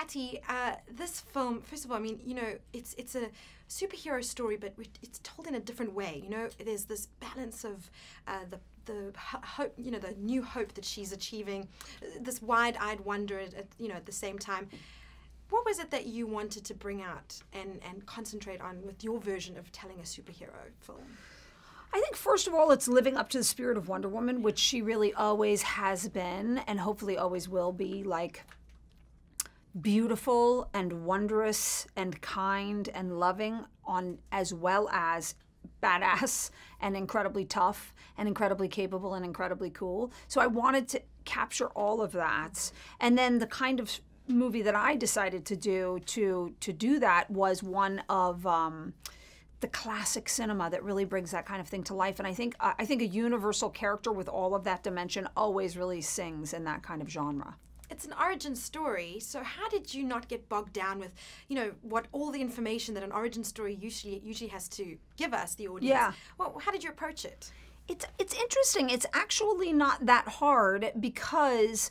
Patty, this film, first of all, I mean, you know, it's a superhero story, but it's told in a different way. You know, there's this balance of the hope, you know, the new hope that she's achieving, this wide-eyed wonder at the same time. What was it that you wanted to bring out and concentrate on with your version of telling a superhero film? I think, first of all, it's living up to the spirit of Wonder Woman, which she really always has been and hopefully always will be, like, beautiful and wondrous and kind and loving, as well as badass and incredibly tough and incredibly capable and incredibly cool. So I wanted to capture all of that. And then the kind of movie that I decided to do to do that was one of the classic cinema that really brings that kind of thing to life. And I think a universal character with all of that dimension always really sings in that kind of genre. It's an origin story, so how did you not get bogged down with, you know, what all the information that an origin story usually has to give us, the audience? Yeah. Well, how did you approach it? It's interesting. It's actually not that hard because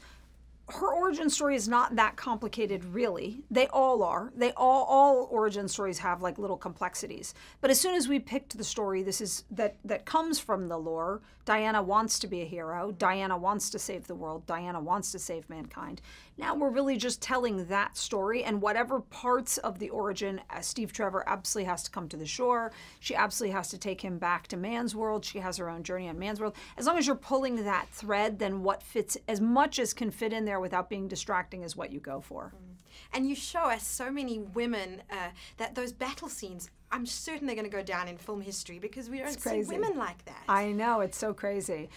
her origin story is not that complicated, really. They all are. All origin stories have like little complexities. But as soon as we picked the story, that comes from the lore. Diana wants to be a hero. Diana wants to save the world. Diana wants to save mankind. Now we're really just telling that story, and whatever parts of the origin, Steve Trevor absolutely has to come to the shore. She absolutely has to take him back to man's world. She has her own journey on man's world. As long as you're pulling that thread, then what fits, as much as can fit in there without being distracting, is what you go for. And you show us so many women that those battle scenes, I'm certain they're going to go down in film history because we don't see women like that. I know, it's so crazy.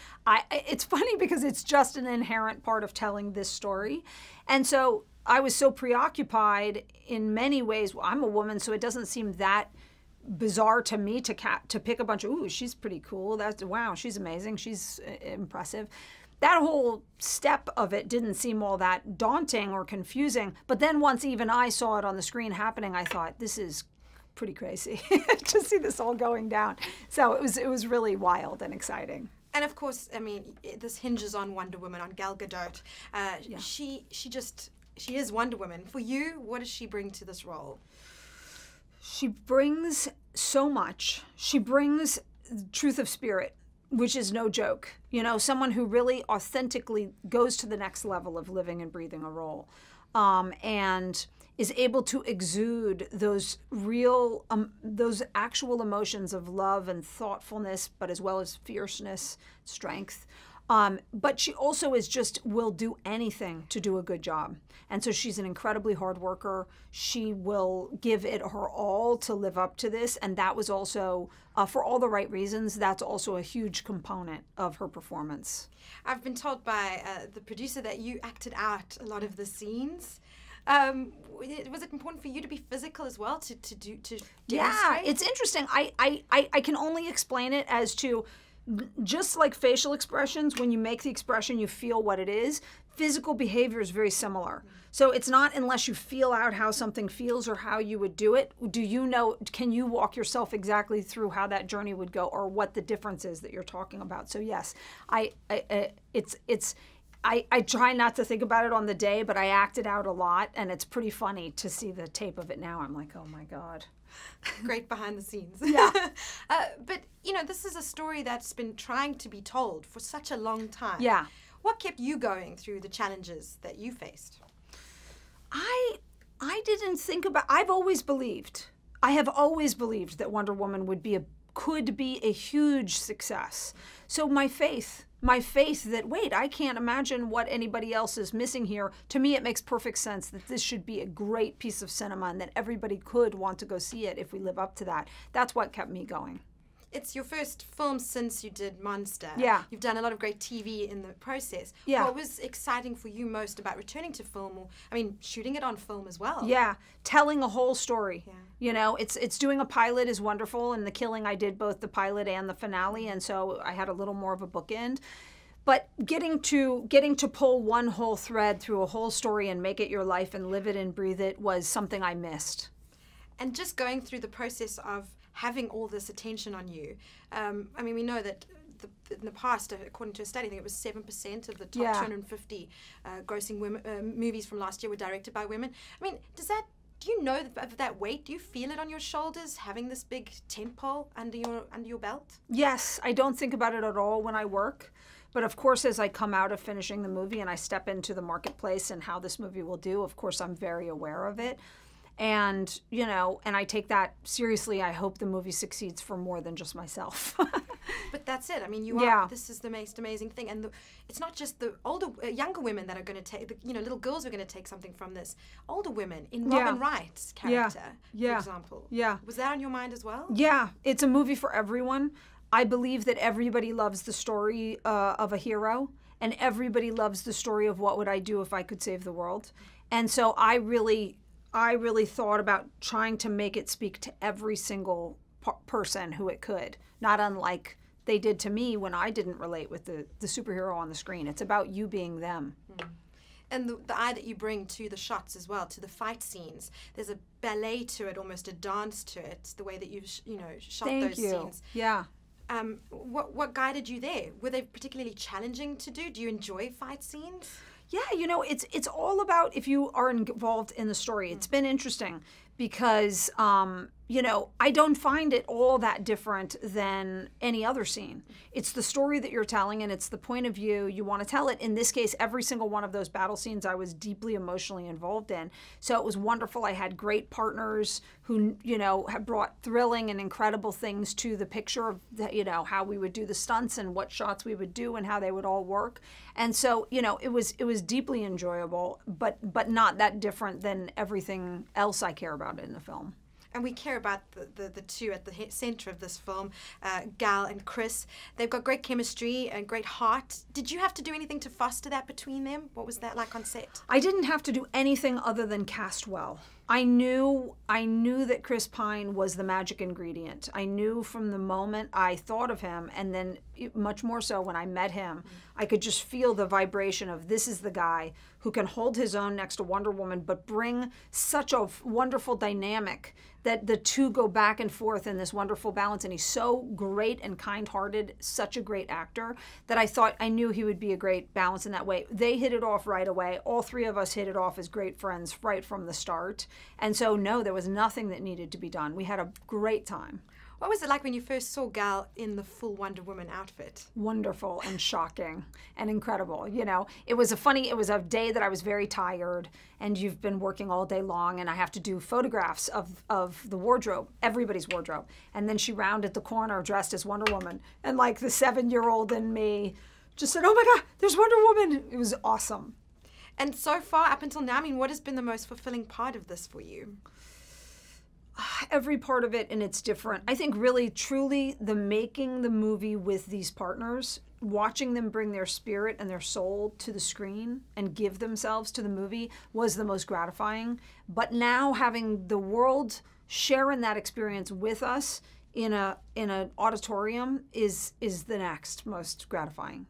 It's funny because it's just an inherent part of telling this story. And so I was so preoccupied in many ways. Well, I'm a woman, so it doesn't seem that bizarre to me to pick a bunch of, ooh, she's pretty cool. Wow, she's amazing. She's impressive. That whole step of it didn't seem all that daunting or confusing. But then once even I saw it on the screen happening, I thought, this is pretty crazy to see this all going down. So it was really wild and exciting. And of course, I mean, this hinges on Wonder Woman, on Gal Gadot. Yeah. She is Wonder Woman. For you, what does she bring to this role? She brings so much. She brings truth of spirit, which is no joke. You know, someone who really authentically goes to the next level of living and breathing a role, and is able to exude those real, those actual emotions of love and thoughtfulness, but as well as fierceness, strength. But she also will do anything to do a good job. And so she's an incredibly hard worker. She will give it her all to live up to this. And that was also, for all the right reasons, that's also a huge component of her performance. I've been told by the producer that you acted out a lot of the scenes. Was it important for you to be physical as well to demonstrate? Yeah, it's interesting. I can only explain it as to, just like facial expressions, when you make the expression, you feel what it is. Physical behavior is very similar. So it's not unless you feel out how something feels or how you would do it. Can you walk yourself exactly through how that journey would go or what the difference is that you're talking about? So yes, I try not to think about it on the day, but I act it out a lot, and it's pretty funny to see the tape of it now. I'm like, oh my God. Great behind the scenes. Yeah. But, you know, this is a story that's been trying to be told for such a long time. Yeah. What kept you going through the challenges that you faced? I didn't think about, I have always believed that Wonder Woman could be a huge success. So my faith that, wait, I can't imagine what anybody else is missing here. To me, it makes perfect sense that this should be a great piece of cinema and that everybody could want to go see it if we live up to that. That's what kept me going. It's your first film since you did Monster. Yeah. You've done a lot of great TV in the process. Yeah. What was exciting for you most about returning to film, or, I mean, shooting it on film as well? Yeah, telling a whole story. Yeah. You know, it's doing a pilot is wonderful. And The Killing, I did both the pilot and the finale, and so I had a little more of a bookend. But getting to pull one whole thread through a whole story and make it your life and live it and breathe it was something I missed. And just going through the process of having all this attention on you, I mean, we know that in the past, according to a study, I think it was 7% of the top Yeah. 250 grossing movies from last year were directed by women. I mean, do you know of that weight? Do you feel it on your shoulders, having this big tentpole under your belt? Yes, I don't think about it at all when I work. But of course, as I come out of finishing the movie and I step into the marketplace and how this movie will do, of course, I'm very aware of it. And, you know, and I take that seriously. I hope the movie succeeds for more than just myself. But that's it. I mean, Yeah. this is the most amazing thing. And it's not just the younger women that are going to take, little girls are going to take something from this. Older women, in Robin Wright's character, Yeah. for example. Yeah. Was that on your mind as well? Yeah, it's a movie for everyone. I believe that everybody loves the story of a hero, and everybody loves the story of what would I do if I could save the world. And so I really thought about trying to make it speak to every single person who it could, not unlike they did to me when I didn't relate with the superhero on the screen. It's about you being them. And the eye that you bring to the shots as well, to the fight scenes. There's a ballet to it, almost a dance to it, the way that you've shot those scenes. Yeah. What guided you there? Were they particularly challenging to do? Do you enjoy fight scenes? Yeah, it's all about if you are involved in the story. It's been interesting because, I don't find it all that different than any other scene. It's the story that you're telling, and it's the point of view you want to tell it. In this case, every single one of those battle scenes I was deeply emotionally involved in. So it was wonderful. I had great partners who, had brought thrilling and incredible things to the picture of, how we would do the stunts and what shots we would do and how they would all work. And so, it was deeply enjoyable, but not that different than everything else I care about in the film. And we care about the two at the center of this film, Gal and Chris. They've got great chemistry and great heart. Did you have to do anything to foster that between them? What was that like on set? I didn't have to do anything other than cast well. I knew that Chris Pine was the magic ingredient. I knew from the moment I thought of him, and then much more so when I met him, I could just feel the vibration of this is the guy who can hold his own next to Wonder Woman, but bring such a wonderful dynamic that the two go back and forth in this wonderful balance. And he's so great and kind-hearted, such a great actor, that I knew he would be a great balance in that way. They hit it off right away. All three of us hit it off as great friends right from the start. And so, no, there was nothing that needed to be done. We had a great time. What was it like when you first saw Gal in the full Wonder Woman outfit? Wonderful and shocking and incredible. It was a day that I was very tired, and you've been working all day long, and I have to do photographs of the wardrobe, everybody's wardrobe. And then she rounded the corner dressed as Wonder Woman, and like the 7-year-old in me just said, "Oh my God, there's Wonder Woman." It was awesome. And so far, up until now, what has been the most fulfilling part of this for you? Every part of it, and it's different. I think really, truly, the making the movie with these partners, watching them bring their spirit and their soul to the screen and give themselves to the movie was the most gratifying. But now having the world share in that experience with us in an auditorium is the next most gratifying.